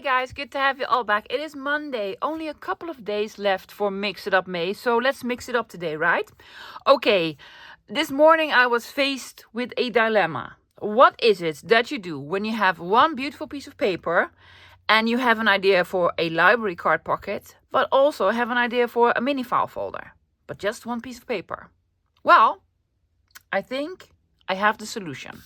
guys, good to have you all back. It is Monday, only a couple of days left for Mix It Up May, so let's mix it up today, right? Okay, this morning I was faced with a dilemma. What is it that you do when you have one beautiful piece of paper and you have an idea for a library card pocket, but also have an idea for a mini file folder, but just one piece of paper? Well, I think I have the solution.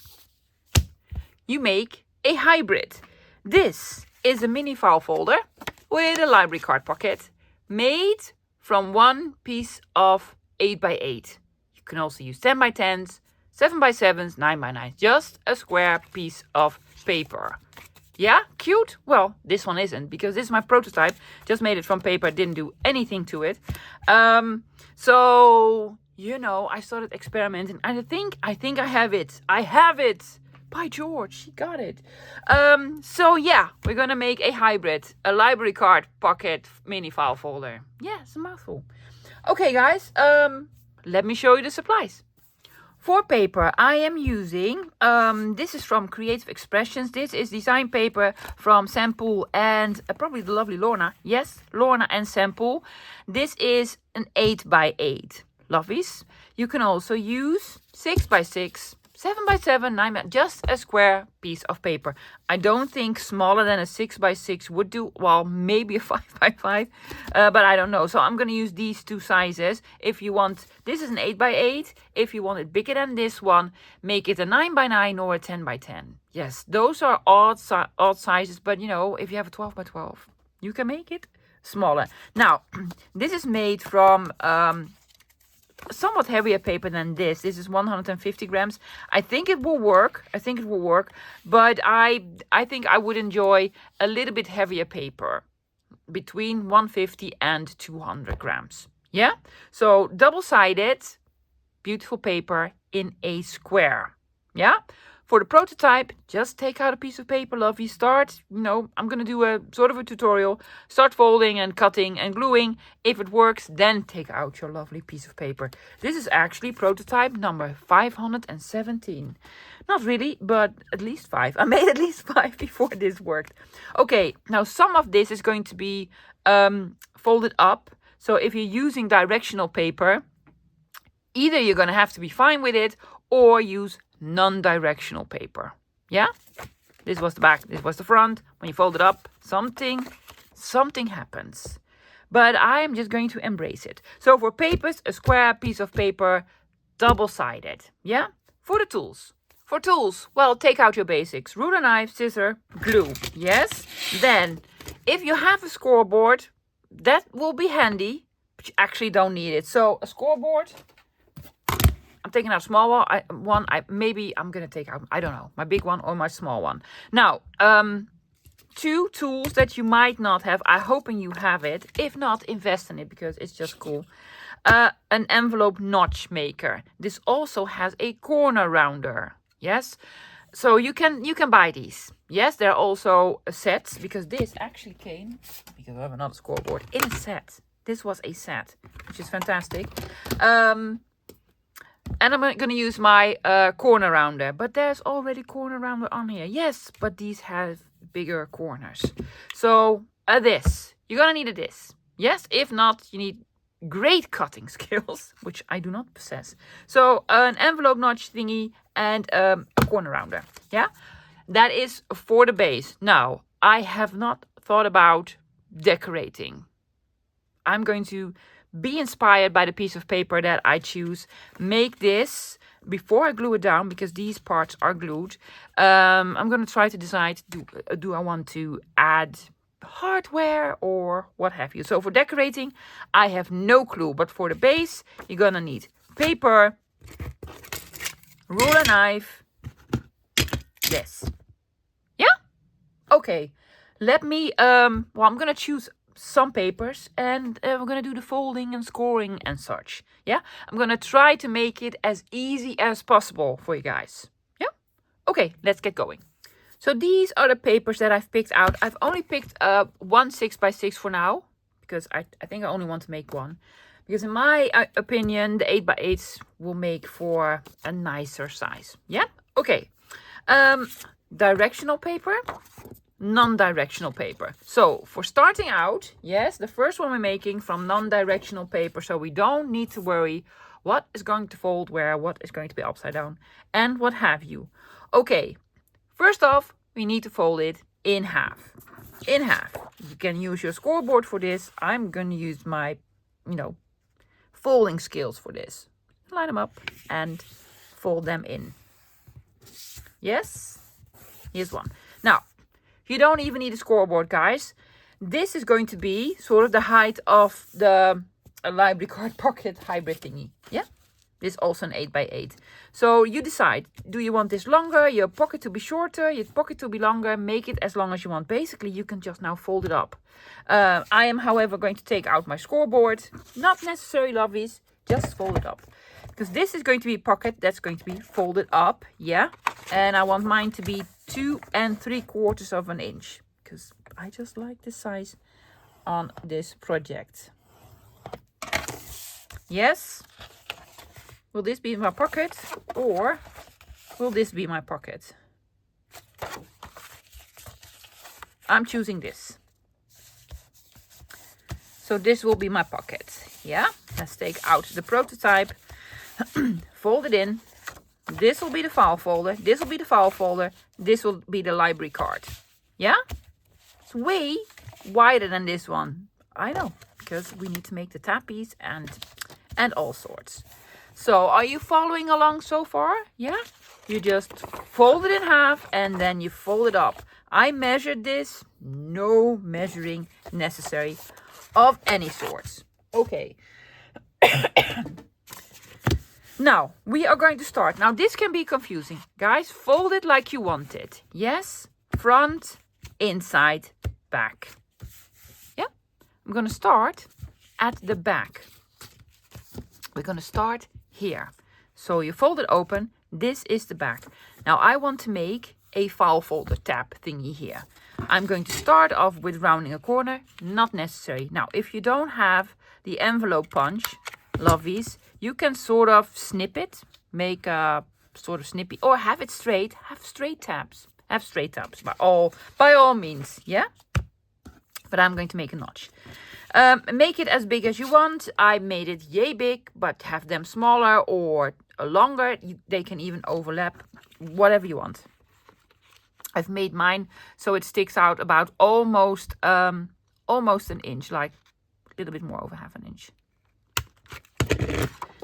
You make a hybrid. This is a mini file folder with a library card pocket made from one piece of 8x8. You can also use 10x10s, 7x7s, 9x9s, just a square piece of paper. Yeah, cute? Well, this one isn't, because this is my prototype. Just made it from paper, didn't do anything to it. So, you know, I started experimenting. I think I have it. I have it. By George, she got it. So yeah, we're gonna make a hybrid, a library card pocket mini file folder. Yeah, it's a mouthful. Okay, guys, let me show you the supplies. For paper, I am using, this is from Creative Expressions. This is design paper from Sampool and probably the lovely Lorna. Yes, Lorna and Sampool. This is an 8x8. Lovies. You can also use 6x6. 7x7, 9x, just a square piece of paper. I don't think smaller than a 6x6 would do. Well, maybe a 5x5, but I don't know. So I'm going to use these two sizes. If you want, this is an 8x8. If you want it bigger than this one, make it a 9x9 or a 10x10. Yes, those are odd sizes, but you know, if you have a 12x12, you can make it smaller. Now, this is made from somewhat heavier paper than this. This is 150 grams. I think it will work. But I think I would enjoy a little bit heavier paper, between 150 and 200 grams. Yeah? So double-sided, beautiful paper in a square. Yeah? For the prototype, just take out a piece of paper, lovey. Start, you know, I'm going to do a sort of a tutorial. Start folding and cutting and gluing. If it works, then take out your lovely piece of paper. This is actually prototype number 517. Not really, but at least 5. I made at least 5 before this worked. Okay, now some of this is going to be folded up. So if you're using directional paper, either you're going to have to be fine with it or use non-directional paper. Yeah, this was the back, this was the front. When you fold it up, something happens, but I am just going to embrace it. So for papers, a square piece of paper, double-sided. Yeah. For the tools, well, take out your basics: ruler, knife, scissor, glue. Yes. Then if you have a scoreboard, that will be handy, but you actually don't need it. So a scoreboard, I'm taking out a small one. Maybe I'm going to take out, I don't know, my big one or my small one. Now, two tools that you might not have. I'm hoping you have it. If not, invest in it because it's just cool. An envelope notch maker. This also has a corner rounder. Yes. So you can buy these. Yes, they're also sets, because this actually came, because I have another scoreboard, in a set. This was a set, which is fantastic. And I'm going to use my corner rounder. But there's already corner rounder on here. Yes, but these have bigger corners. So this. You're going to need this. Yes, if not, you need great cutting skills, which I do not possess. So an envelope notch thingy and a corner rounder. Yeah, that is for the base. Now, I have not thought about decorating. I'm going to be inspired by the piece of paper that I choose. Make this before I glue it down, because these parts are glued. I'm going to try to decide, do I want to add hardware or what have you. So for decorating, I have no clue. But for the base, you're going to need paper, ruler, knife, this. Yeah? Okay. Let me, well, I'm going to choose some papers and we're going to do the folding and scoring and such. Yeah, I'm going to try to make it as easy as possible for you guys. Yeah, okay, let's get going. So these are the papers that I've picked out. I've only picked one 6x6 for now, because I think I only want to make one, because in my opinion the 8x8s will make for a nicer size. Yeah, okay. Directional paper. non-directional paper. So for starting out, yes, the first one we're making from non-directional paper, so we don't need to worry what is going to fold where, what is going to be upside down, and what have you. Okay, first off, we need to fold it in half. In half. You can use your scoreboard for this. I'm going to use my, folding skills for this. Line them up and fold them in. Yes? Here's one. Now, you don't even need a scoreboard, guys. This is going to be sort of the height of the library card pocket hybrid thingy. Yeah? This is also an 8x8. So you decide, do you want this longer, your pocket to be shorter, your pocket to be longer, make it as long as you want. Basically, you can just now fold it up. I am, however, going to take out my scoreboard. Not necessary, lovelies, just fold it up. Because this is going to be a pocket that's going to be folded up, yeah? And I want mine to be 2 3/4 of an inch. Because I just like the size on this project. Yes? Will this be my pocket or will this be my pocket? I'm choosing this. So this will be my pocket. Yeah? Let's take out the prototype. Fold it in. This will be the file folder. This will be the file folder. This will be the library card. Yeah? It's way wider than this one. I know. Because we need to make the tappies and all sorts. So, are you following along so far? Yeah? You just fold it in half and then you fold it up. I measured this. No measuring necessary of any sorts. Okay. Now, we are going to start. Now, this can be confusing. Guys, fold it like you want it. Yes? Front, inside, back. Yeah? I'm going to start at the back. We're going to start here. So you fold it open. This is the back. Now I want to make a file folder tab thingy here. I'm going to start off with rounding a corner. Not necessary. Now if you don't have the envelope punch, lovies, you can sort of snip it. Make a sort of snippy or have it straight. Have straight tabs. Have straight tabs by all means. Yeah? But I'm going to make a notch. Make it as big as you want. I made it yay big, but have them smaller or longer. They can even overlap, whatever you want. I've made mine so it sticks out about almost an inch, like a little bit more over half an inch.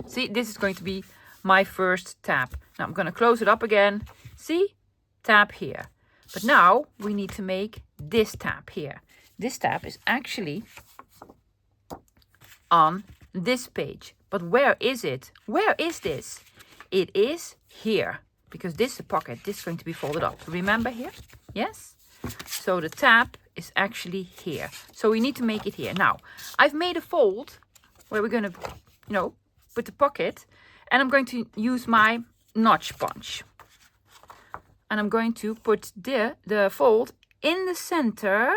See, this is going to be my first tab. Now I'm going to close it up again. See, tab here. But now we need to make this tab here. This tab is actually on this page. But where is it? Where is this? It is here. Because this is a pocket. This is going to be folded up. Remember here? Yes? So the tab is actually here. So we need to make it here. Now, I've made a fold where we're going to, put the pocket. And I'm going to use my notch punch. And I'm going to put the fold in the center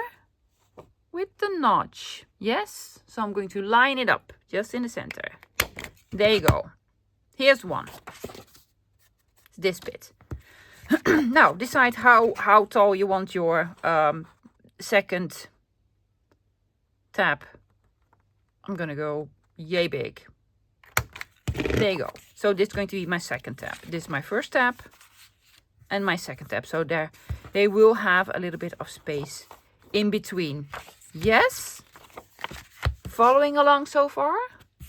with the notch. Yes? So I'm going to line it up just in the center. There you go. Here's one. It's this bit. Now, decide how tall you want your second tab. I'm going to go yay big. There you go. So this is going to be my second tab. This is my first tab and my second tab. So there they will have a little bit of space in between. Yes? Following along so far?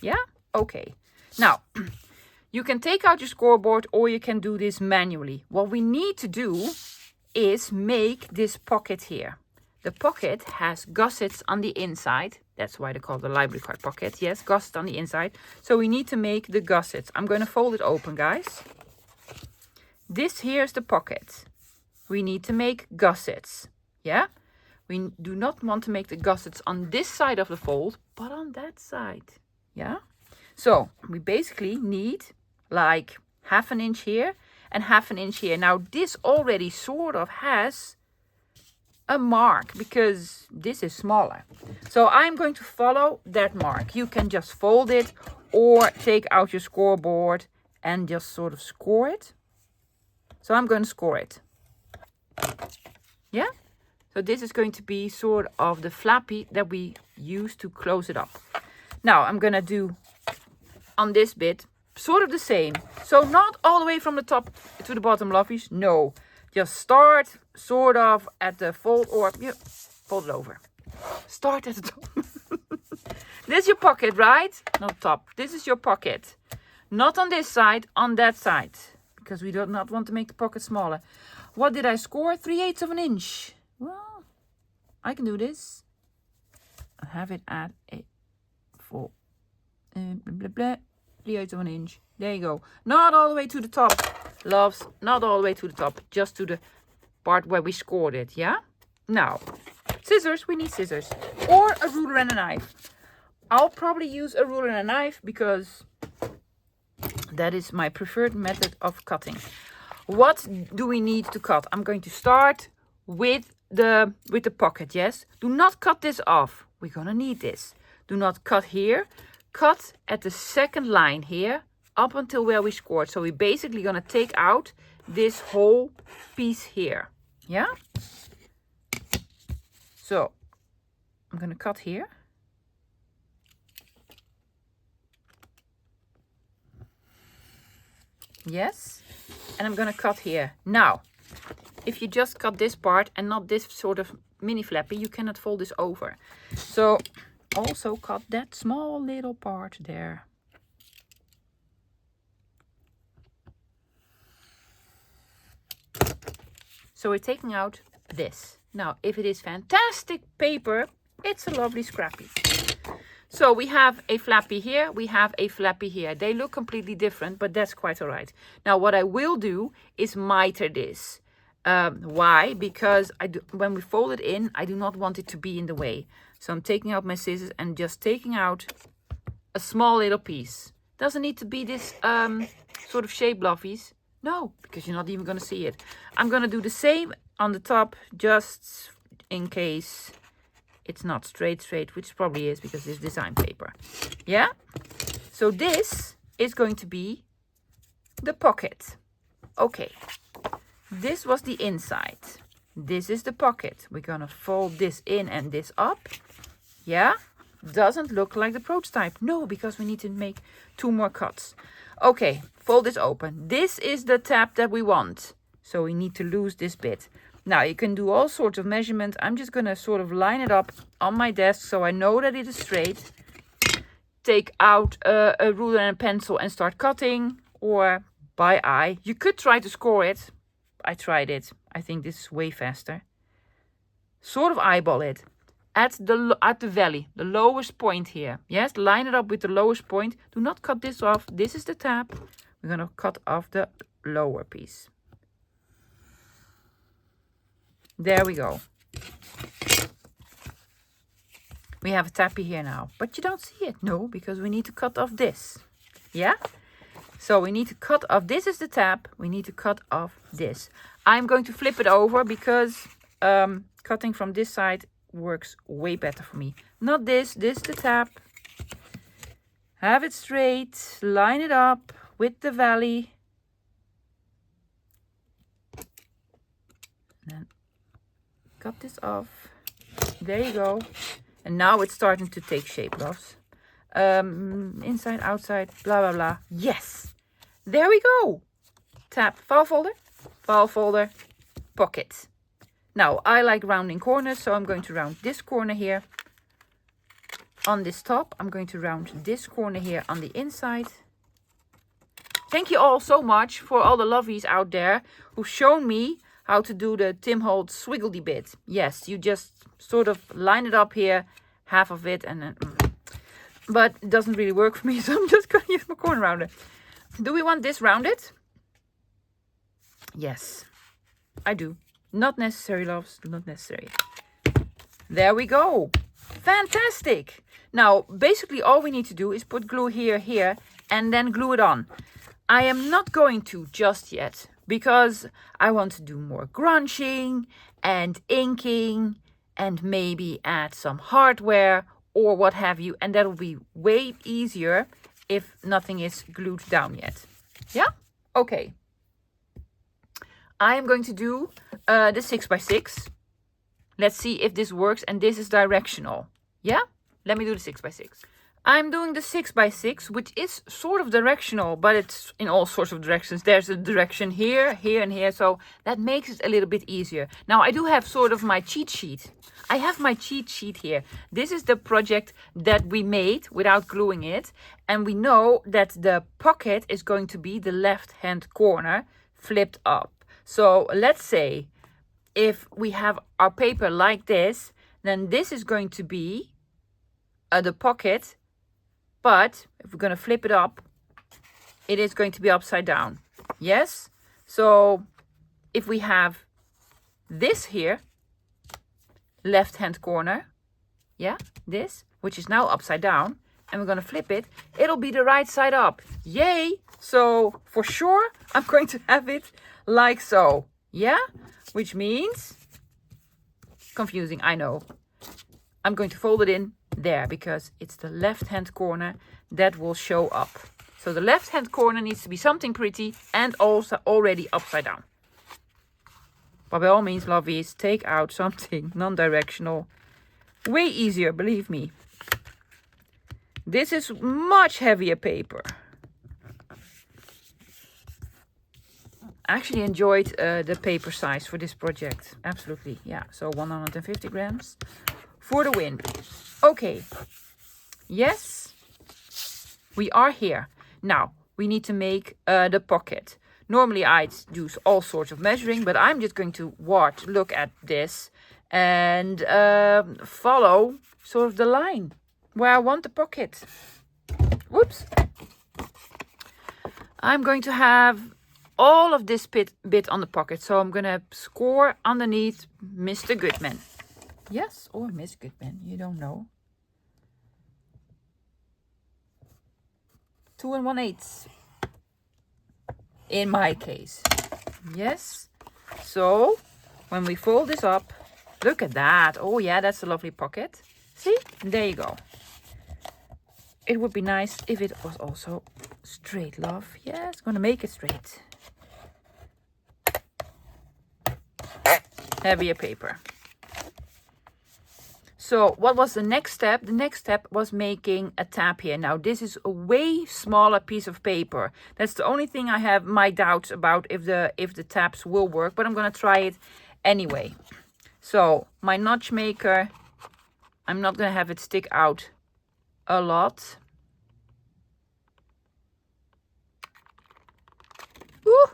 Yeah? Okay. Now, you can take out your scoreboard or you can do this manually. What we need to do is make this pocket here. The pocket has gussets on the inside. That's why they call it the library card pocket. Yes, gusset on the inside. So we need to make the gussets. I'm going to fold it open, guys. This here is the pocket. We need to make gussets. Yeah? We do not want to make the gussets on this side of the fold, but on that side. Yeah? So we basically need like half an inch here and half an inch here. Now this already sort of has a mark because this is smaller. So I'm going to follow that mark. You can just fold it or take out your scoreboard and just sort of score it. So I'm going to score it. Yeah? So this is going to be sort of the flappy that we use to close it up. Now I'm gonna do on this bit sort of the same. So not all the way from the top to the bottom, lovies. No, just start sort of at the fold, or yeah, fold it over. Start at the top. This is your pocket, right? Not top. This is your pocket. Not on this side, on that side. Because we do not want to make the pocket smaller. What did I score? 3/8 of an inch. Well, I can do this. I have it at a 4. Blah, blah, blah. 3/8 of an inch. There you go. Not all the way to the top, loves. Not all the way to the top. Just to the part where we scored it, yeah? Now, scissors. We need scissors. Or a ruler and a knife. I'll probably use a ruler and a knife because that is my preferred method of cutting. What do we need to cut? I'm going to start with the pocket, yes? Do not cut this off. We're gonna need this. Do not cut here. Cut at the second line here up until where we scored. So we're basically gonna take out this whole piece here. Yeah? So I'm gonna cut here. Yes, and I'm gonna cut here. Now, if you just cut this part and not this sort of mini flappy, you cannot fold this over. So also cut that small little part there. So we're taking out this. Now, if it is fantastic paper, it's a lovely scrappy. So we have a flappy here, we have a flappy here. They look completely different, but that's quite all right. Now what I will do is miter this. Why? Because when we fold it in, I do not want it to be in the way. So I'm taking out my scissors and just taking out a small little piece. Doesn't need to be this sort of shape, lovies. No, because you're not even going to see it. I'm going to do the same on the top, just in case it's not straight, which probably is because it's design paper. Yeah? So this is going to be the pocket. Okay. This was the inside. This is the pocket. We're going to fold this in and this up. Yeah? Doesn't look like the prototype. No, because we need to make 2 more cuts. Okay, fold this open. This is the tab that we want. So we need to lose this bit. Now you can do all sorts of measurements. I'm just going to sort of line it up on my desk so I know that it is straight. Take out a ruler and a pencil and start cutting, or by eye. You could try to score it. I tried it. I think this is way faster. Sort of eyeball it at the valley, the lowest point here. Yes, line it up with the lowest point. Do not cut this off. This is the tab. We're going to cut off the lower piece. There we go. We have a tappy here now, but you don't see it. No, because we need to cut off this. Yeah? So we need to cut off, this is the tab. We need to cut off this. I'm going to flip it over because cutting from this side works way better for me. Not this, this is the tab. Have it straight, line it up with the valley. Then cut this off. There you go. And now it's starting to take shape, loves. Inside, outside, blah, blah, blah. Yes. There we go. Tab, file folder, pocket. Now, I like rounding corners, so I'm going to round this corner here. On this top, I'm going to round this corner here on the inside. Thank you all so much for all the lovies out there who've shown me how to do the Tim Holtz swiggledy bit. Yes, you just sort of line it up here, half of it, and then... But it doesn't really work for me, so I'm just going to use my corner rounder. Do we want this rounded? Yes, I do. Not necessary, loves, not necessary. There we go. Fantastic. Now, basically all we need to do is put glue here, and then glue it on. I am not going to just yet, because I want to do more grunching and inking and maybe add some hardware or what have you. And that'll be way easier if nothing is glued down yet. Yeah? Okay. I am going to do the 6x6. Let's see if this works, and this is directional. Yeah? Let me do the 6x6. I'm doing the 6x6, which is sort of directional, but it's in all sorts of directions. There's a direction here, here, and here, so that makes it a little bit easier. Now, I do have sort of my cheat sheet. I have my cheat sheet here. This is the project that we made without gluing it, and we know that the pocket is going to be the left-hand corner flipped up. So let's say if we have our paper like this, then this is going to be the pocket. But if we're going to flip it up, it is going to be upside down. Yes? So if we have this here, left-hand corner, yeah, this, which is now upside down, and we're going to flip it, it'll be the right side up. Yay! So for sure, I'm going to have it like so. Yeah? Which means, confusing, I know. I'm going to fold it in there because it's the left-hand corner that will show up. So the left-hand corner needs to be something pretty and also already upside down. But by all means, lovies, take out something non-directional. Way easier, believe me. This is much heavier paper. I actually enjoyed the paper size for this project. Absolutely, yeah. So 150 grams for the win. Okay, yes, we are here. Now, we need to make the pocket. Normally, I'd do all sorts of measuring, but I'm just going to look at this and follow sort of the line where I want the pocket. Whoops. I'm going to have all of this bit on the pocket, so I'm going to score underneath Mr. Goodman. Yes, or Miss Goodman, you don't know. 2 1/8. In my case. Yes. So, when we fold this up, look at that. Oh yeah, that's a lovely pocket. See? There you go. It would be nice if it was also straight, love. Yes, gonna make it straight. Heavier paper. So what was the next step? The next step was making a tab here. Now this is a way smaller piece of paper. That's the only thing I have my doubts about if the tabs will work, but I'm gonna try it anyway. So my notch maker, I'm not gonna have it stick out a lot. Woo!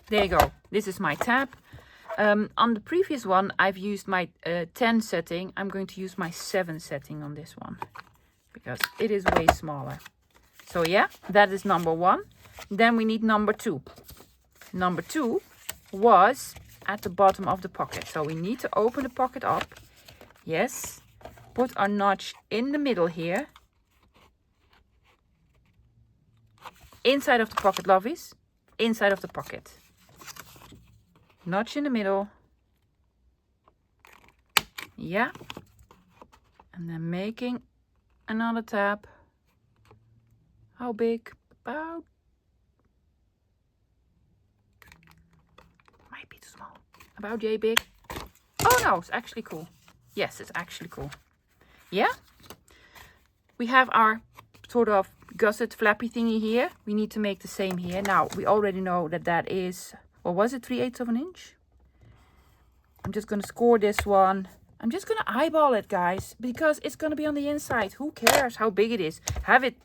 There you go. This is my tab. On the previous one, I've used my 10 setting. I'm going to use my 7 setting on this one because it is way smaller. So yeah, that is number 1. Then we need number 2. Number 2 was at the bottom of the pocket. So we need to open the pocket up. Yes. Put our notch in the middle here. Inside of the pocket, lovies. Inside of the pocket. Notch in the middle. Yeah. And then making another tab. How big? About. Might be too small. About yay big. Oh no, it's actually cool. Yes, it's actually cool. Yeah. We have our sort of gusset flappy thingy here. We need to make the same here. Now, we already know that that is, or was it 3/8 of an inch? I'm just going to score this one. I'm just going to eyeball it, guys, because it's going to be on the inside. Who cares how big it is? Have it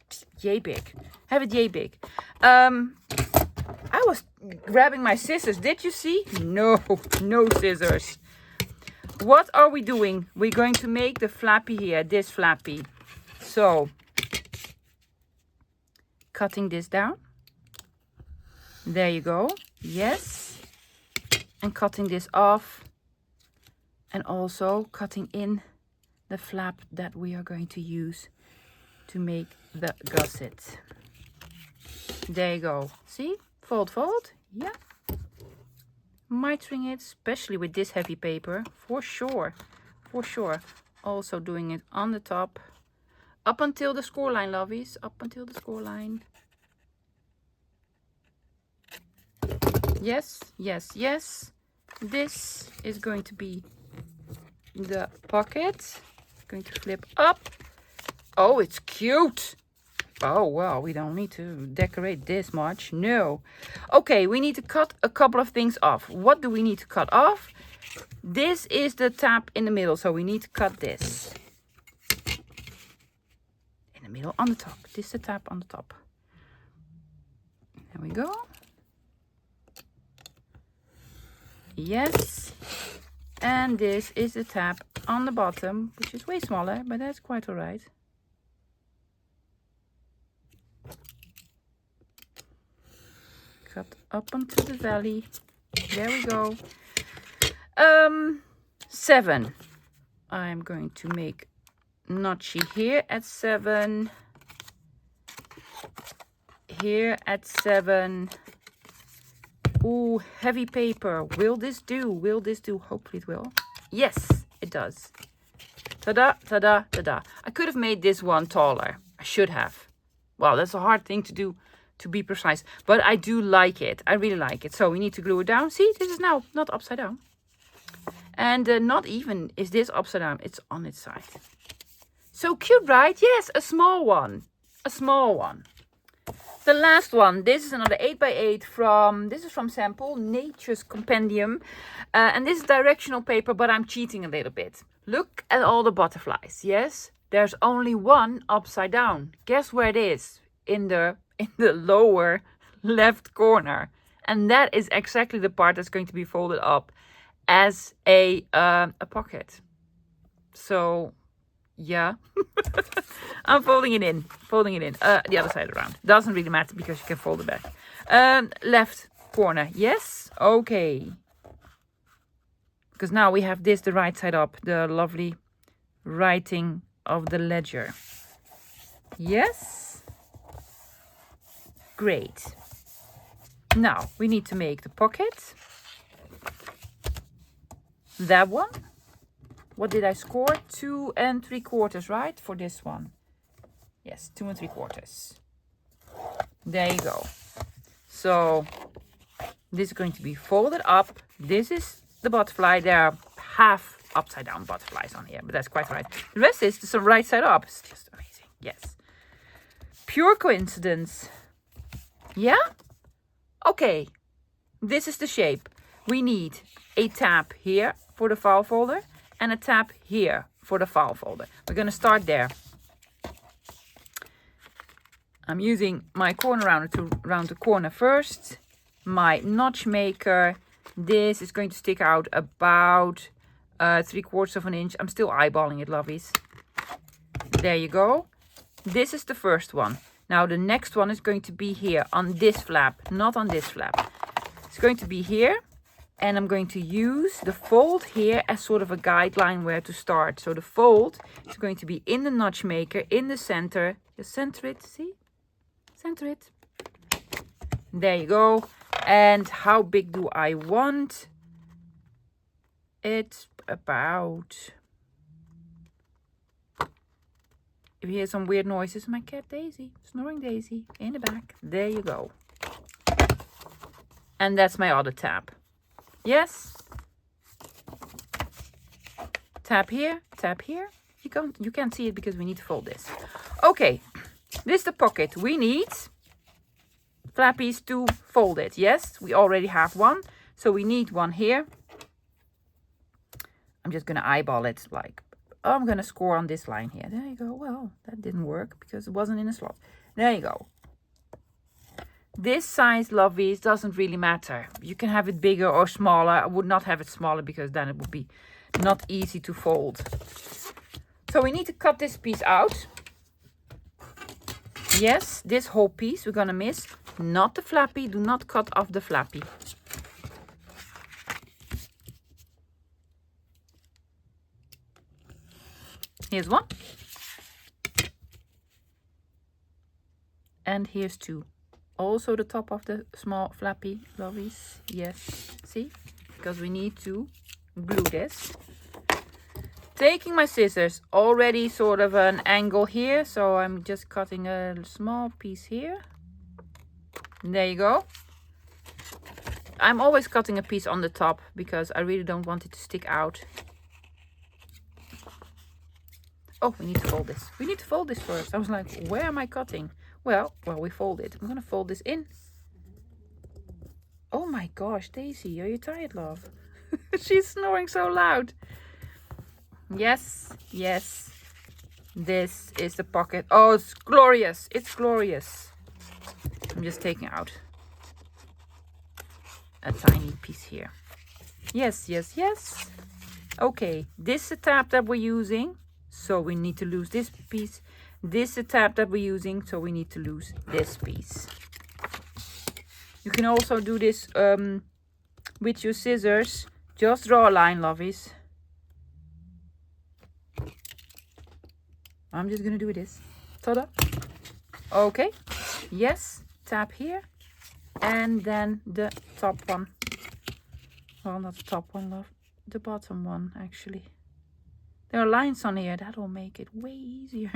yay big. Have it yay big. I was grabbing my scissors. Did you see? No, no scissors. What are we doing? We're going to make the flappy here, this flappy. So, cutting this down. There you go. Yes. And cutting this off. And also cutting in the flap that we are going to use to make the gusset. There you go. See? Fold, fold. Yeah. Mitering it, especially with this heavy paper. For sure. For sure. Also doing it on the top. Up until the score line, lovies. Up until the score line. Yes, yes, yes. this is going to be the pocket. It's going to flip up. Oh, it's cute. Oh, well, we don't need to decorate this much. No. Okay, we need to cut a couple of things off. What do we need to cut off? This is the tab in the middle, so we need to cut this. In the middle, on the top. This is the tab on the top. There we go. Yes. And this is the tab on the bottom, which is way smaller, but that's quite all right. Cut up onto the valley. There we go. 7. I'm going to make notchy here at 7. Here at 7. Ooh, heavy paper. Will this do? Will this do? Hopefully it will. Yes, it does. Ta-da, ta-da, ta-da. I could have made this one taller. I should have. Well, that's a hard thing to do, to be precise. But I do like it. I really like it. So we need to glue it down. See, this is now not upside down. And not even is this upside down. It's on its side. So cute, right? Yes, a small one. A small one. The last one. This is another 8x8 from, this is from Sample, Nature's Compendium. And this is directional paper, but I'm cheating a little bit. Look at all the butterflies. Yes, there's only one upside down. Guess where it is? In the lower left corner. And that is exactly the part that's going to be folded up as a pocket. So yeah. I'm folding it in. The other side around. Doesn't really matter because you can fold it back. Left corner. Yes. Okay. Because now we have this the right side up. The lovely writing of the ledger. Yes. Great. Now we need to make the pocket. That one. What did I score? 2 3/4, right? For this one. Yes, 2 3/4. There you go. So this is going to be folded up. This is the butterfly. There are half upside down butterflies on here, but that's quite right. The rest is the right side up. It's just amazing. Yes. Pure coincidence. Yeah? Okay. This is the shape. We need a tab here for the file folder and a tab here for the file folder. We're going to start there. I'm using my corner rounder to round the corner first. My notch maker. This is going to stick out about 3/4 of an inch. I'm still eyeballing it, lovies. There you go. This is the first one. Now the next one is going to be here on this flap, not on this flap. It's going to be here. And I'm going to use the fold here as sort of a guideline where to start. So the fold is going to be in the notch maker, in the center. Just center it, see? Center it. There you go. And how big do I want? It's about... If you hear some weird noises, my cat Daisy, snoring Daisy, in the back. There you go. And that's my other tab. Yes. Tab here, tab here. You can't see it because we need to fold this. Okay, this is the pocket. We need flappies to fold it. Yes, we already have one. So we need one here. I'm just going to eyeball it like, oh, I'm going to score on this line here. There you go. Well, that didn't work because it wasn't in a slot. There you go. This size, lovies, doesn't really matter. You can have it bigger or smaller. I would not have it smaller because then it would be not easy to fold. So we need to cut this piece out. Yes, this whole piece we're going to miss. Not the flappy. Do not cut off the flappy. Here's one. And here's 2. Also the top of the small flappy, lovies. Yes, see? Because we need to glue this. Taking my scissors, already sort of an angle here. So I'm just cutting a small piece here. There you go. I'm always cutting a piece on the top because I really don't want it to stick out. Oh, we need to fold this. We need to fold this first. I was like, where am I cutting? Well, we fold it. I'm going to fold this in. Oh my gosh, Daisy, are you tired, love? She's snoring so loud. Yes, yes. This is the pocket. Oh, it's glorious. It's glorious. I'm just taking out a tiny piece here. Yes, yes, yes. Okay, this is the tab that we're using. So we need to lose this piece. This is the tab that we're using. So we need to lose this piece. You can also do this with your scissors. Just draw a line, lovies. I'm just gonna do this. Ta-da. Okay. Yes. Tap here. And then the top one. Well, not the top one, love. The bottom one, actually. There are lines on here. That'll make it way easier.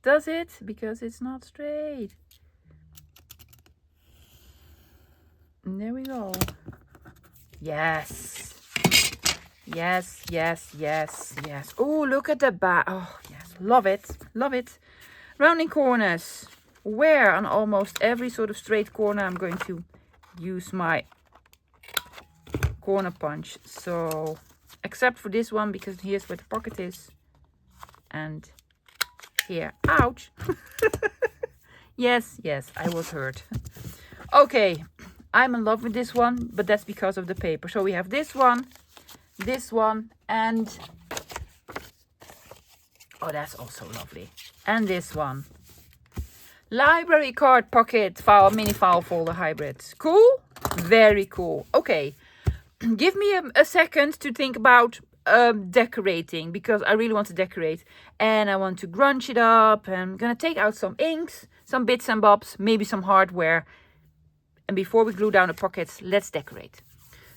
Does it? Because it's not straight. And there we go. Yes. Yes, yes, yes, yes. Oh, look at the back. Oh, yes. Love it. Love it. Rounding corners. Where on almost every sort of straight corner I'm going to use my corner punch. So, except for this one, because here's where the pocket is. And here. Ouch. Yes, yes, I was hurt. Okay. I'm in love with this one, but that's because of the paper. So we have this one, and oh, that's also lovely. And this one. Library card pocket file, mini file folder hybrid. Cool? Very cool. Okay. Give me a second to think about decorating, because I really want to decorate. And I want to grunge it up. And I'm going to take out some inks, some bits and bobs, maybe some hardware. And before we glue down the pockets, let's decorate.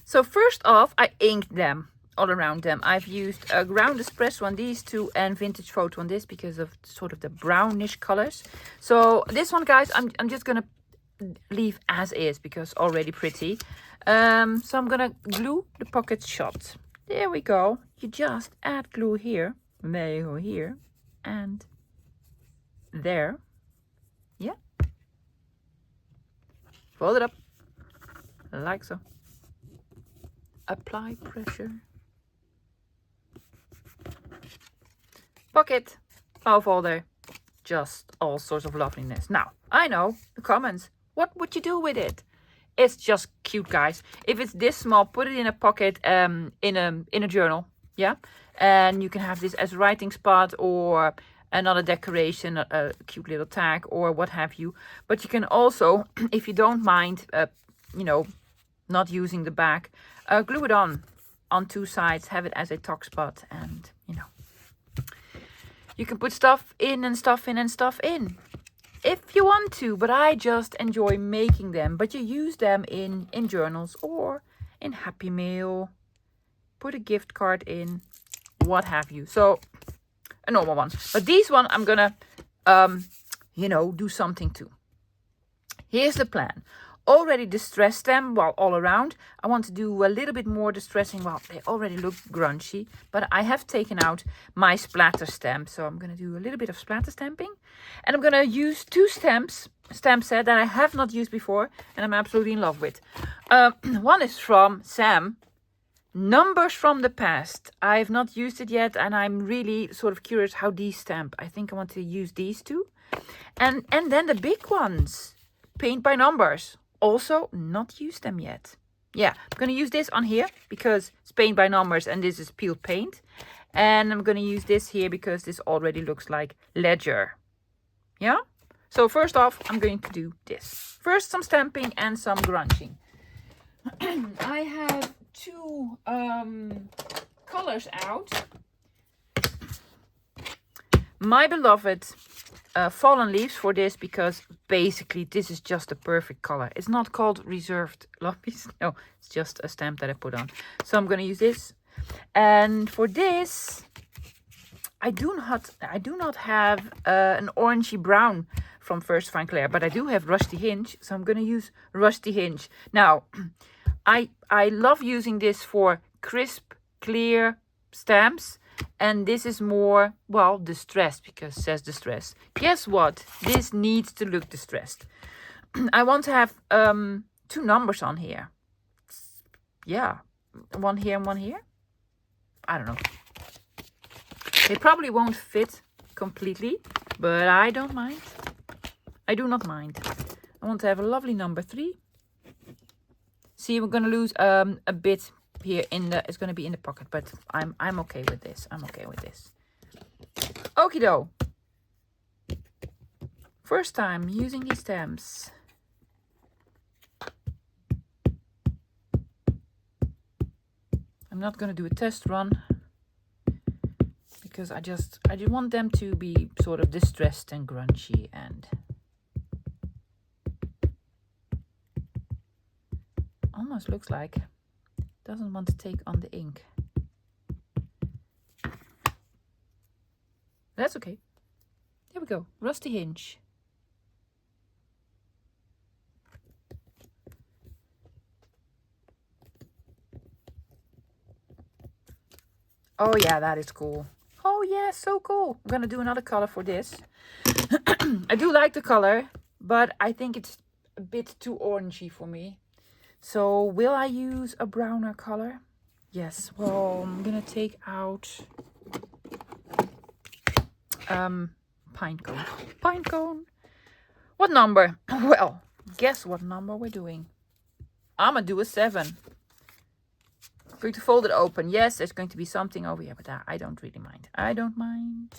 So first off, I inked them all around them. I've used a Ground Espresso on these two and Vintage Photo on this because of sort of the brownish colors. So this one, guys, I'm just going to leave as is because already pretty. So I'm going to glue the pockets shut. There we go. You just add glue here. There you go, here. And there. Yeah. Fold it up, like so. Apply pressure. Pocket, file folder, just all sorts of loveliness. Now, I know, the comments, what would you do with it? It's just cute, guys. If it's this small, put it in a pocket, in a journal, yeah? And you can have this as a writing spot or another decoration, a cute little tag or what have you. But you can also, if you don't mind, you know, not using the back, glue it on two sides, have it as a tuck spot, and, you know, you can put stuff in and stuff in and stuff in if you want to, but I just enjoy making them. But you use them in journals or in Happy Mail, put a gift card in, what have you. So a normal one. But these one I'm gonna, you know, do something to. Here's the plan. Already distressed them, well, all around. I want to do a little bit more distressing. Well, they already look grungy, but I have taken out my splatter stamp. So I'm going to do a little bit of splatter stamping. And I'm going to use two stamp set that I have not used before and I'm absolutely in love with. One is from Sam. Numbers from the Past. I have not used it yet and I'm really sort of curious how these stamp. I think I want to use these two. And then the big ones. Paint by Numbers. Also not used them yet. Yeah, I'm going to use this on here because it's paint by numbers and this is peeled paint. And I'm going to use this here because this already looks like ledger. Yeah? So first off, I'm going to do this. First some stamping and some grunching. I have two colors out. My beloved Fallen Leaves for this because basically this is just the perfect color. It's not called Reserved Lapis. No, it's just a stamp that I put on. So I'm going to use this. And for this, I do not have an orangey brown from First Fine Claire, but I do have Rusty Hinge, so I'm going to use Rusty Hinge. Now, I love using this for crisp, clear stamps, and this is more, well, distressed, because it says distressed. Guess what? This needs to look distressed. I want to have 2 numbers on here. Yeah, one here and one here. I don't know. They probably won't fit completely, but I don't mind. I do not mind. I want to have a lovely number 3. See, we're gonna lose a bit here in the. It's gonna be in the pocket, but I'm okay with this. I'm okay with this. Okie doke. First time using these stamps. I'm not gonna do a test run because I just want them to be sort of distressed and grungy and almost looks like doesn't want to take on the ink. That's okay. Here we go. Rusty Hinge. Oh yeah, that is cool. Oh yeah, so cool. I'm gonna do another color for this. I do like the color, but I think it's a bit too orangey for me. So will I use a browner color? Yes. Well, I'm gonna take out pine cone. Pine cone. What number? Well, guess what number we're doing. I'm gonna do a 7. I'm going to fold it open. Yes, there's going to be something over here, but I don't really mind. I don't mind.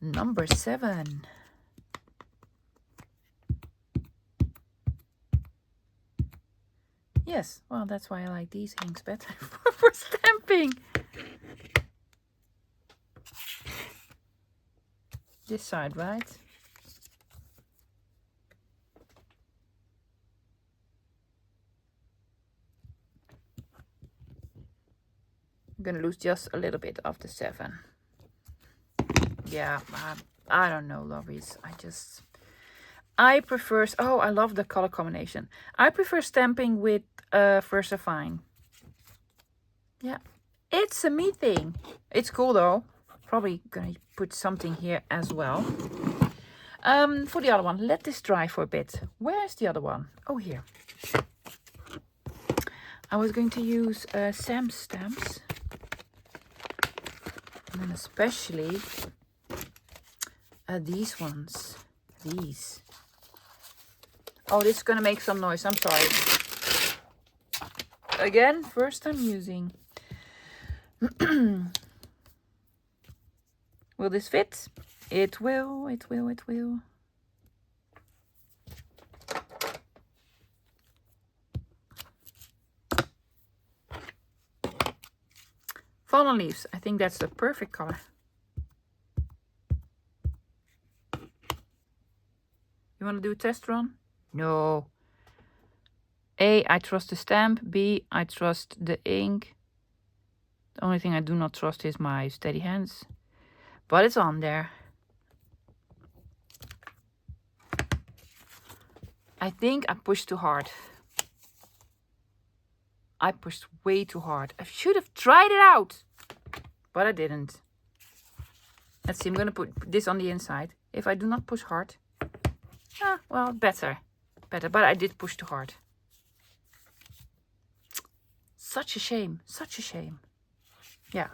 Number 7. Yes, well, that's why I like these inks better for stamping. This side, right? I'm gonna lose just a little bit of the 7. Yeah, I don't know, lovies. I prefer, oh, I love the color combination. I prefer stamping with Versafine. Yeah, it's a me thing. It's cool though. Probably gonna put something here as well. For the other one, let this dry for a bit. Where's the other one? Oh, here. I was going to use Sam's stamps. And then especially these ones. These. Oh, this is gonna make some noise. I'm sorry. Again, first time using. Will this fit? It will, it will, it will. Fallen leaves. I think that's the perfect color. You want to do a test run? No. A, I trust the stamp. B, I trust the ink. The only thing I do not trust is my steady hands. But it's on there. I think I pushed too hard. I pushed way too hard. I should have tried it out. But I didn't. Let's see, I'm going to put this on the inside. If I do not push hard. Well, better. Better, but I did push too hard. Such a shame. Such a shame. Yeah.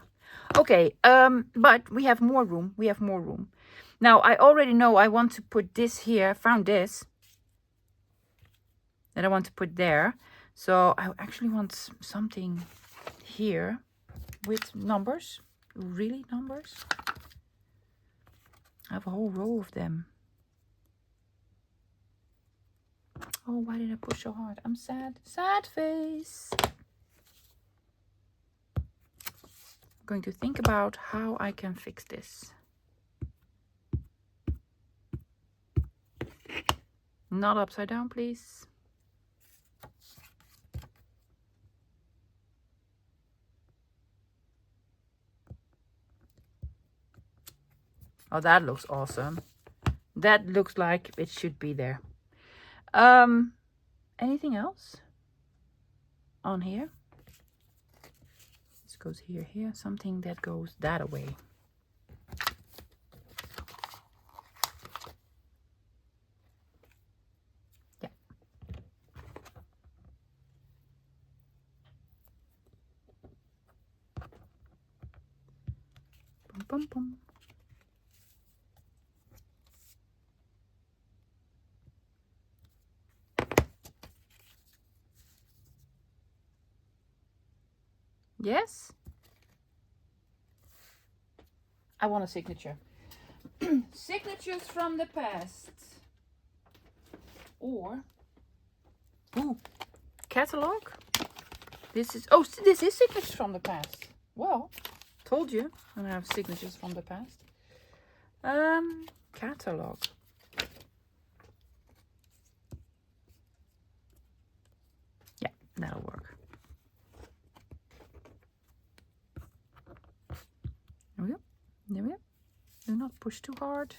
Okay, but we have more room. We have more room. Now, I already know I want to put this here. I found this. That I want to put there. So I actually want something here with numbers. Really numbers? I have a whole row of them. Oh, why did I push so hard? I'm sad. Sad face. I'm going to think about how I can fix this. Not upside down, please. Oh, that looks awesome. That looks like it should be there. Anything else on here? This goes here, here. Something that goes that away. Yeah. Boom, boom, boom. Yes? I want a signature. Signatures from the past. Or, ooh, catalog. This is, oh, this is signatures from the past. Well, told you I'm gonna have signatures from the past. Catalog. Yeah, that'll work. There we go. There we go. Do not push too hard.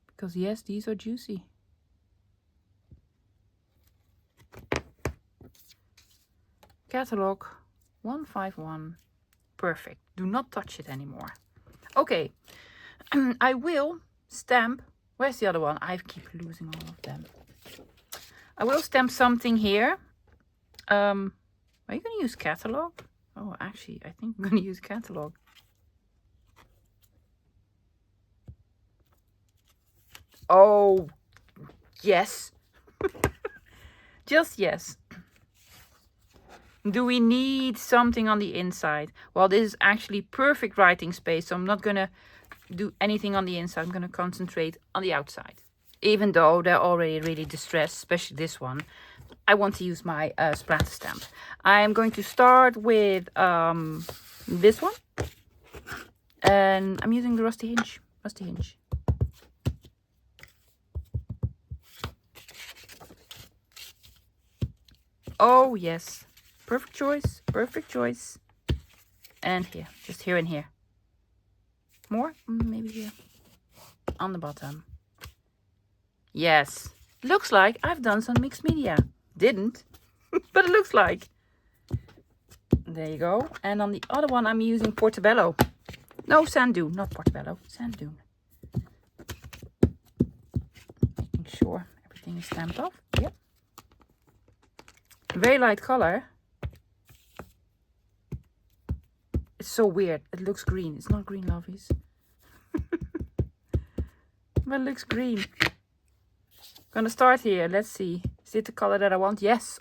Because yes, these are juicy. Catalog 151. Perfect. Do not touch it anymore. Okay. I will stamp. Where's the other one? I keep losing all of them. I will stamp something here. Are you going to use catalog? Oh, actually, I think I'm going to use catalog. Oh, yes. Just yes. Do we need something on the inside? Well, this is actually perfect writing space, so I'm not going to do anything on the inside. I'm going to concentrate on the outside. Even though they're already really distressed, especially this one, I want to use my splatter stamp. I'm going to start with this one. And I'm using the rusty hinge. Rusty hinge. Oh, yes. Perfect choice. Perfect choice. And here. Just here and here. More? Maybe here. On the bottom. Yes. Looks like I've done some mixed media. Didn't. But it looks like. There you go. And on the other one I'm using Portobello. No, sand dune. Not Portobello. Sand dune. Making sure everything is stamped off. Yep. Very light color. It's so weird. It looks green. It's not green, lovies. But it looks green. Gonna start here. Let's see. Is it the color that I want? Yes.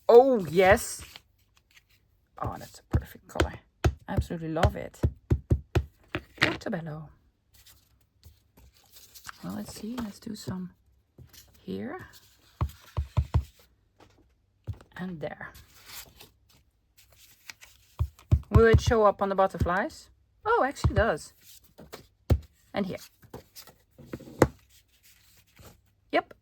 Oh, yes. Oh, that's a perfect color. I absolutely love it. Portobello. Well, let's see. Let's do some here. And there. Will it show up on the butterflies? Oh, actually it does. And here. Yep.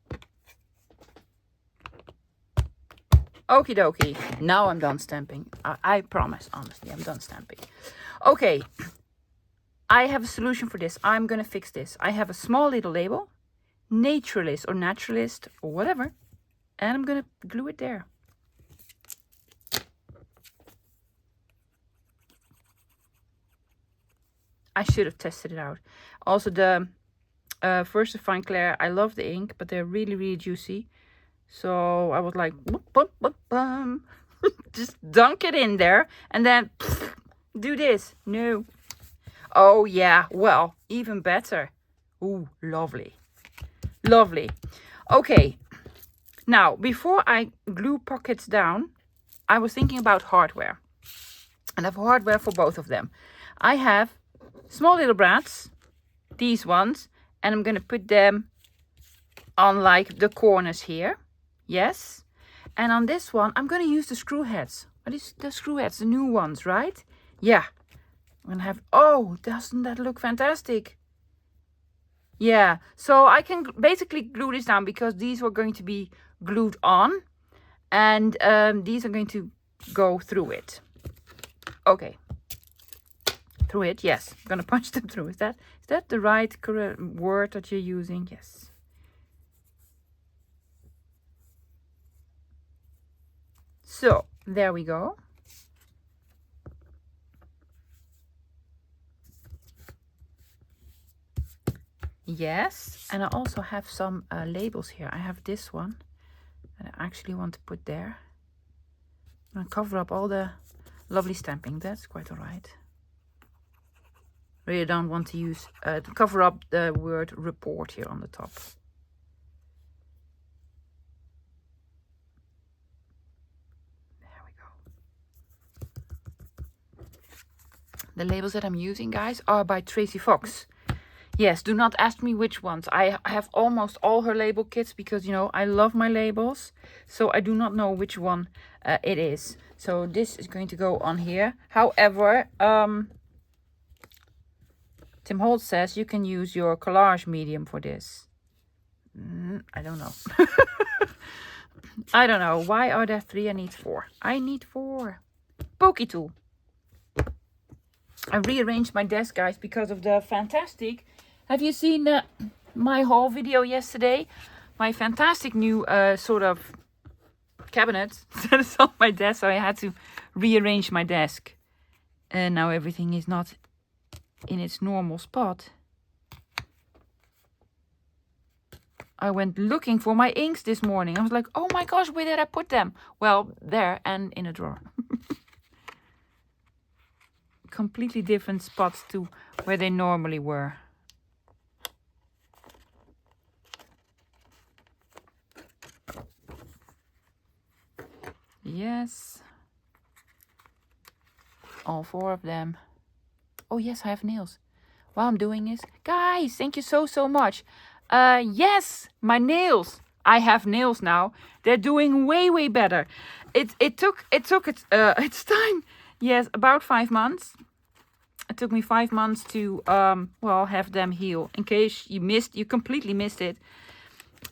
Okie dokie. Now I'm done stamping. I promise, honestly, I'm done stamping. Okay. I have a solution for this. I'm going to fix this. I have a small little label. Naturalist or naturalist or whatever. And I'm going to glue it there. I should have tested it out. Also, the First to Fine Clair, I love the ink, but they're really, really juicy. So I was like, just dunk it in there and then do this. No. Oh, yeah. Well, even better. Ooh, lovely. Lovely. Okay. Now, before I glue pockets down, I was thinking about hardware. And I have hardware for both of them. I have small little brats, these ones, and I'm going to put them on like the corners here. Yes. And on this one, I'm going to use the screw heads. What is the screw heads? The new ones, right? Yeah. I'm going to have, oh, doesn't that look fantastic? Yeah. So I can basically glue this down because these were going to be glued on. And these are going to go through it. Okay. Through it, yes. I'm going to punch them through. Is that Is that the right correct word that you're using? Yes. So, there we go. Yes, and I also have some labels here. I have this one that I actually want to put there. I'm going to cover up all the lovely stamping. That's quite all right. Really don't want to use to cover up the word report here on the top. There we go. The labels that I'm using, guys, are by Tracy Fox. Yes, do not ask me which ones. I have almost all her label kits because, you know, I love my labels. So I do not know which one it is. So this is going to go on here. However, Tim Holt says you can use your collage medium for this. I don't know. I don't know. Why are there 3? I need 4. I need 4. Pokey tool. I rearranged my desk, guys, because of the fantastic... Have you seen my haul video yesterday? My fantastic new sort of cabinet that is on my desk. So I had to rearrange my desk. And now everything is not in its normal spot. I went looking for my inks this morning. I was like, oh my gosh, where did I put them? Well, there and in a drawer. Completely different spots to where they normally were. Yes. All 4 of them. Oh yes, I have nails. While I'm doing this, guys, thank you so much. Yes, my nails. I have nails now. They're doing way better. It took its time. Yes, about 5 months. It took me 5 months to well, have them heal. In case you completely missed it.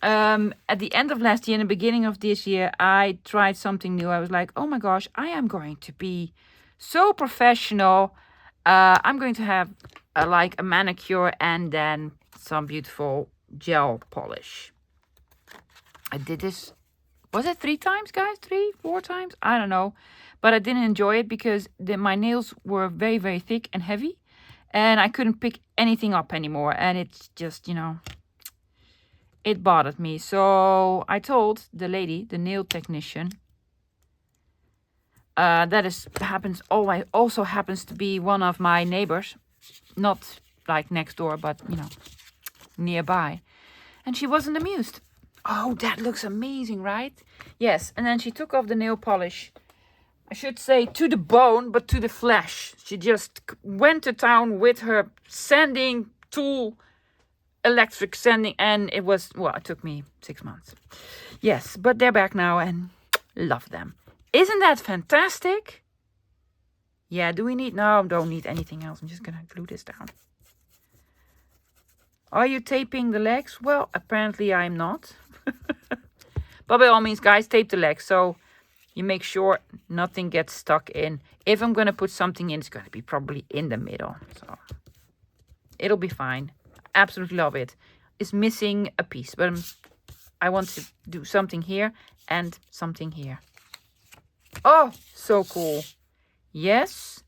At the end of last year and the beginning of this year, I tried something new. I was like, oh my gosh, I am going to be so professional. I'm going to have like a manicure and then some beautiful gel polish. I did this, was it 3 times, guys? 3, 4 times? I don't know. But I didn't enjoy it because my nails were very thick and heavy. And I couldn't pick anything up anymore. And it's just, you know... It bothered me. So I told the lady, the nail technician, also happens to be one of my neighbors. Not like next door, but, you know, nearby. And she wasn't amused. Oh, that looks amazing, right? Yes. And then she took off the nail polish. I should say to the bone, but to the flesh. She just went to town with her sanding tool, electric sanding, and it was, well, it took me 6 months. Yes, but they're back now and love them. Isn't that fantastic? Yeah, do we need, no, don't need anything else. I'm just gonna glue this down. Are you taping the legs? Well, apparently I'm not. But by all means, guys, tape the legs so you make sure nothing gets stuck in. If I'm gonna put something in, it's gonna be probably in the middle. So it'll be fine. Absolutely love it. It's missing a piece, but I want to do something here and something here. Oh, so cool. Yes.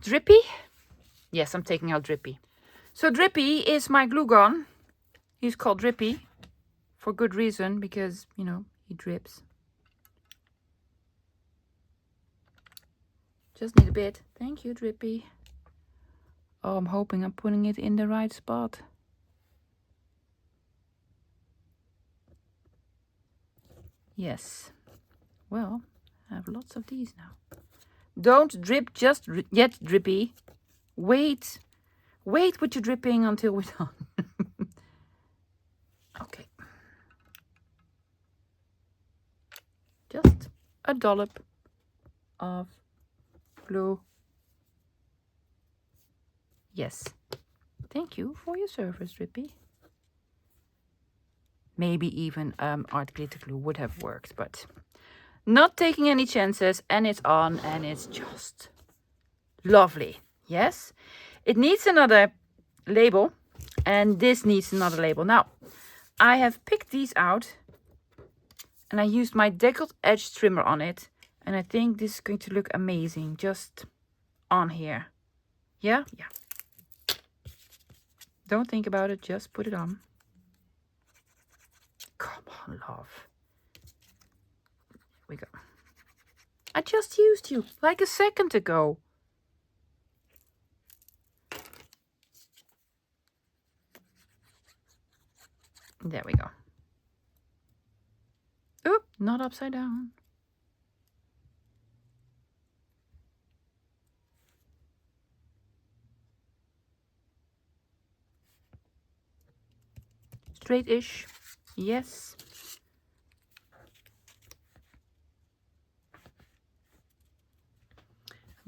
Drippy? Yes, I'm taking out Drippy. So Drippy is my glue gun. He's called Drippy for good reason, because, you know, he drips. Just need a bit. Thank you, Drippy. Oh, I'm hoping I'm putting it in the right spot. Yes. Well, I have lots of these now. Don't drip just yet, Drippy. Wait. Wait with your dripping until we're done. Okay. Just a dollop of glue. Yes. Thank you for your service, Drippy. Maybe even art glitter glue would have worked, but not taking any chances. And it's on, and it's just lovely. Yes. It needs another label, and this needs another label. Now, I have picked these out, and I used my deckled edge trimmer on it, and I think this is going to look amazing just on here. Yeah? Yeah. Don't think about it, just put it on. Come on, love. Here we go. I just used you like a second ago. There we go. Oop, not upside down. Straight-ish. Yes.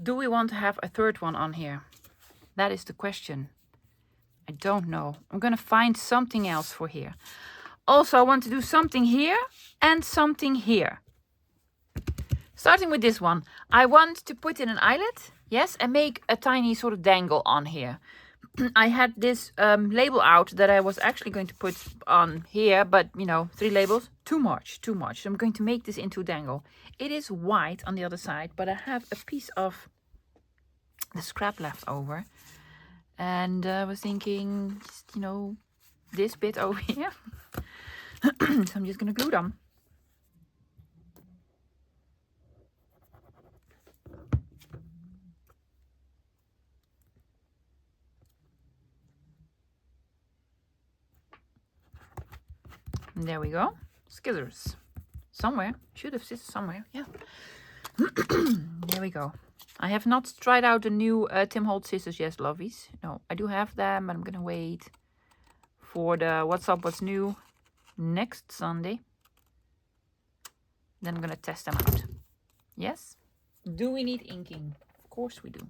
Do we want to have a third one on here? That is the question. I don't know. I'm going to find something else for here. Also, I want to do something here and something here. Starting with this one. I want to put in an eyelet. Yes, and make a tiny sort of dangle on here. I had this label out that I was actually going to put on here, but you know, 3 labels, too much. So I'm going to make this into a dangle. It is white on the other side, but I have a piece of the scrap left over. And I was thinking, you know, this bit over here. So I'm just going to glue them. And there we go. Scissors. Somewhere. Should have scissors somewhere. Yeah. There we go. I have not tried out the new Tim Holtz scissors yet, lovies. No, I do have them, but I'm going to wait for the What's Up, What's New next Sunday. Then I'm going to test them out. Yes? Do we need inking? Of course we do.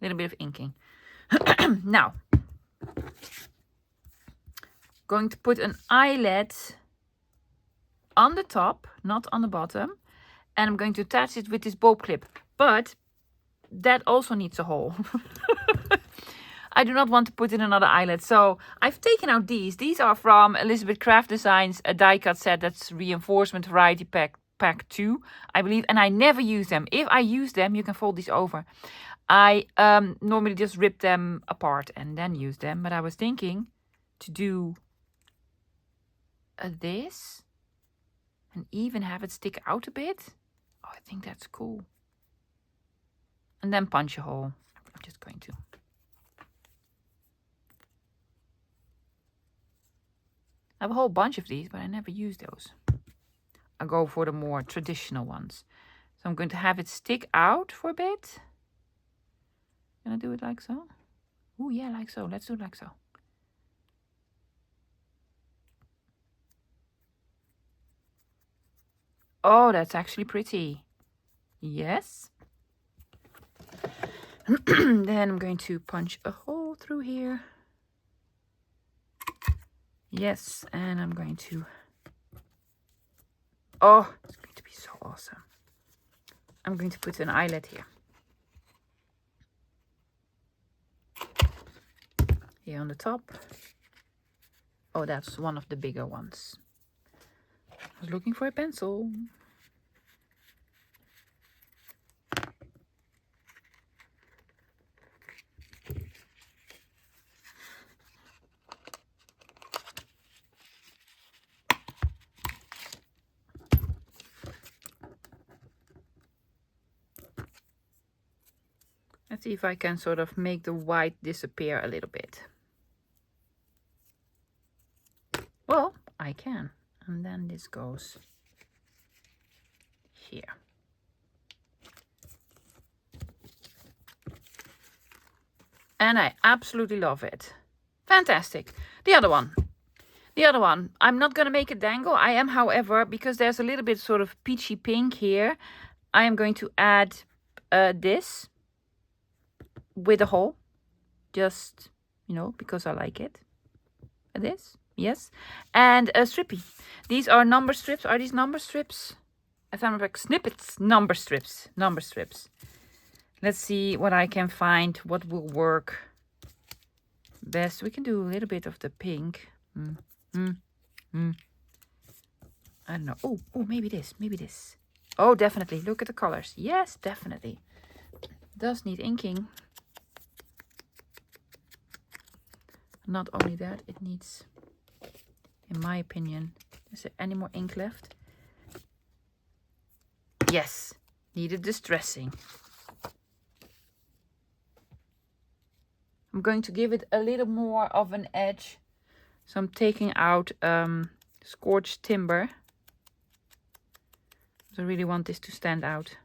A little bit of inking. Now, going to put an eyelet on the top, not on the bottom, and I'm going to attach it with this bob clip, but that also needs a hole. I do not want to put in another eyelet, so I've taken out these. These are from Elizabeth Craft Designs, a die cut set. That's Reinforcement Variety Pack 2, I believe, and I never use them. If I use them, you can fold these over. I normally just rip them apart and then use them, but I was thinking to do this and even have it stick out a bit. Oh, I think that's cool. And then punch a hole. I'm just going to. I have a whole bunch of these, but I never use those. I go for the more traditional ones. So I'm going to have it stick out for a bit. Can I do it like so? Oh yeah, like so. Let's do it like so. Oh, that's actually pretty. Yes. Then I'm going to punch a hole through here. Yes, and I'm going to... Oh, it's going to be so awesome. I'm going to put an eyelet here. Here on the top. Oh, that's one of the bigger ones. I was looking for a pencil. Let's see if I can sort of make the white disappear a little bit. Well, I can. And then this goes here. And I absolutely love it. Fantastic. The other one. I'm not going to make a dangle. I am, however, because there's a little bit sort of peachy pink here, I am going to add this with a hole. Just, you know, because I like it. This. Yes. And a strippy. These are number strips. Are these number strips? I thought like snippets. Number strips. Let's see what I can find, what will work best. We can do a little bit of the pink. I don't know. Oh, maybe this, maybe this. Oh, definitely. Look at the colors. Yes, definitely. Does need inking. Not only that, it needs, in my opinion, is there any more ink left? Yes, needed distressing. I'm going to give it a little more of an edge. So I'm taking out scorched timber. I really want this to stand out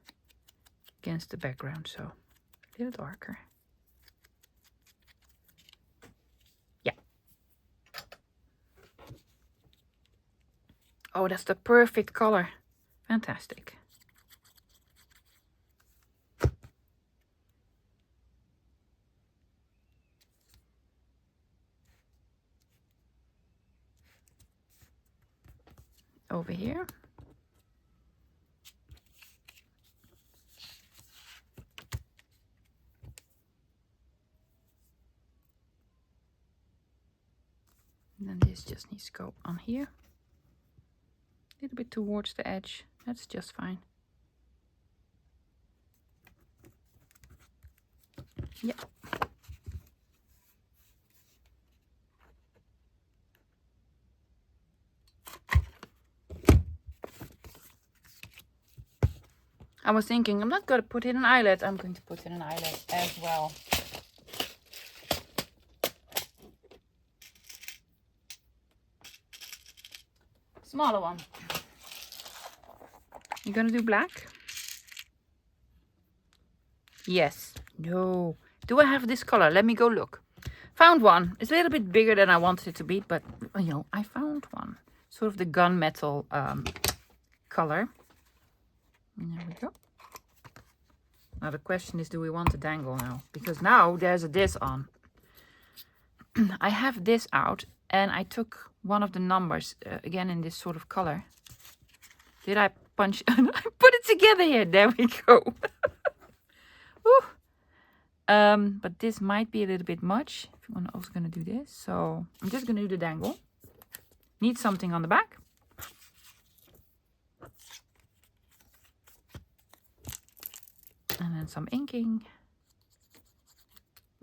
against the background, so a little darker. Yeah. Oh, that's the perfect color. Fantastic. Over here. And then this just needs to go on here. A little bit towards the edge. That's just fine. Yeah. I was thinking, I'm not going to put in an eyelet. I'm going to put in an eyelet as well. Smaller one. You're going to do black? Yes. No. Do I have this color? Let me go look. Found one. It's a little bit bigger than I wanted it to be, but, you know, I found one. Sort of the gunmetal color. And there we go. Now the question is, do we want to dangle now? Because now there's a this on. I have this out, and I took one of the numbers, again in this sort of color. Did I punch? I put it together here. There we go. But this might be a little bit much. If I'm also going to do this. So I'm just going to do the dangle. Need something on the back. And then some inking.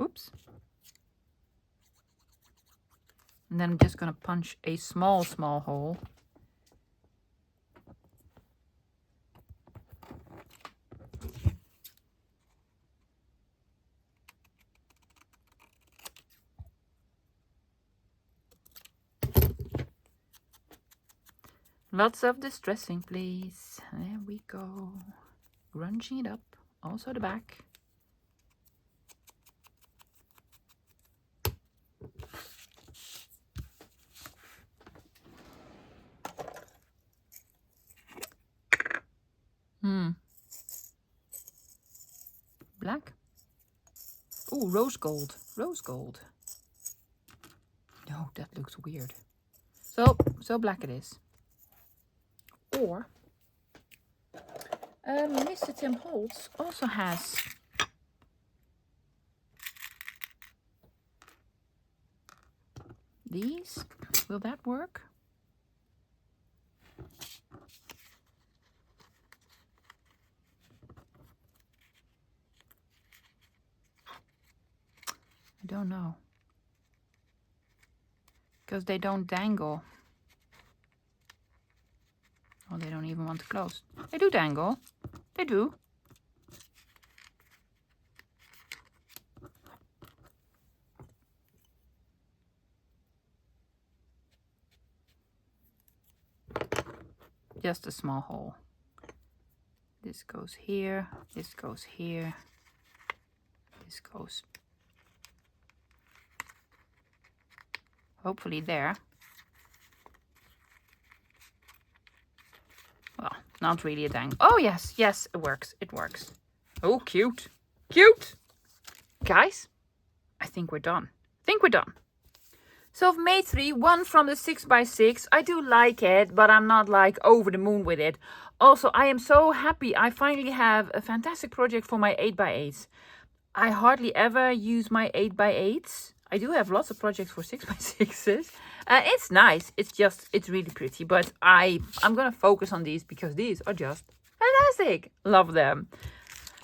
Oops. And then I'm just going to punch a small hole. Lots of distressing, please. There we go. Grunging it up. Also the back. Black. Oh, rose gold. Rose gold. No, that looks weird. So black it is. Or Mr. Tim Holtz also has these. Will that work? I don't know. Because they don't dangle. Oh, they don't even want to close. They do dangle. They do. Just a small hole. This goes here. This goes here. This goes hopefully there. Well, not really a dangle. Oh, yes, yes, it works. It works. Oh, cute. Cute. Guys, I think we're done. So I've made 3, one from the 6x6. I do like it, but I'm not like over the moon with it. Also, I am so happy I finally have a fantastic project for my 8x8s. I hardly ever use my 8x8s. I do have lots of projects for 6x6s. It's nice. It's really pretty. But I'm going to focus on these because these are just fantastic. Love them.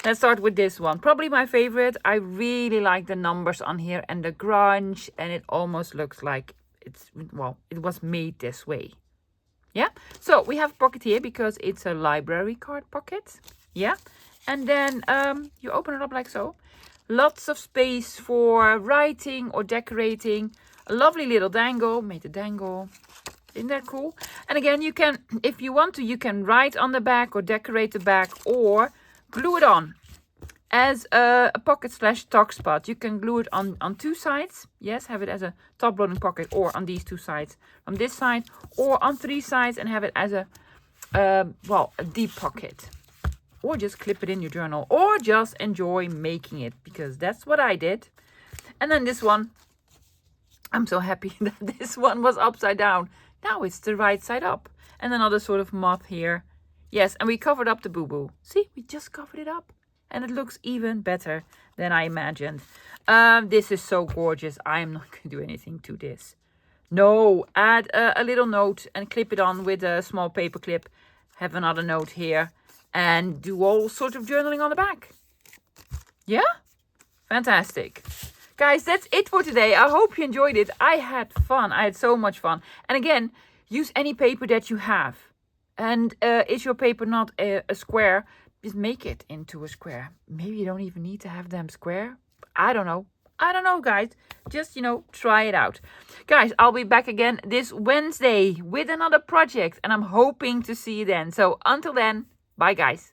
Let's start with this one. Probably my favorite. I really like the numbers on here and the grunge. And it almost looks like it was made this way. Yeah, so we have a pocket here because it's a library card pocket. Yeah, and then you open it up like so. Lots of space for writing or decorating. A lovely little dangle. Made a dangle. Isn't that cool? And again, you can, if you want to, you can write on the back or decorate the back or glue it on as a pocket / tuck spot. You can glue it on two sides. Yes, have it as a top loading pocket or on these two sides. On this side or on three sides and have it as a deep pocket. Or just clip it in your journal or just enjoy making it because that's what I did. And then this one, I'm so happy that this one was upside down. Now it's the right side up. And another sort of moth here. Yes, and we covered up the boo-boo. See, we just covered it up. And it looks even better than I imagined. This is so gorgeous. I'm not going to do anything to this. No, add a little note and clip it on with a small paper clip. Have another note here. And do all sorts of journaling on the back. Yeah? Fantastic. Guys, that's it for today. I hope you enjoyed it. I had fun. I had so much fun. And again, use any paper that you have. And is your paper not a square? Just make it into a square. Maybe you don't even need to have them square. I don't know. I don't know, guys. Just, try it out. Guys, I'll be back again this Wednesday with another project. And I'm hoping to see you then. So until then, bye, guys.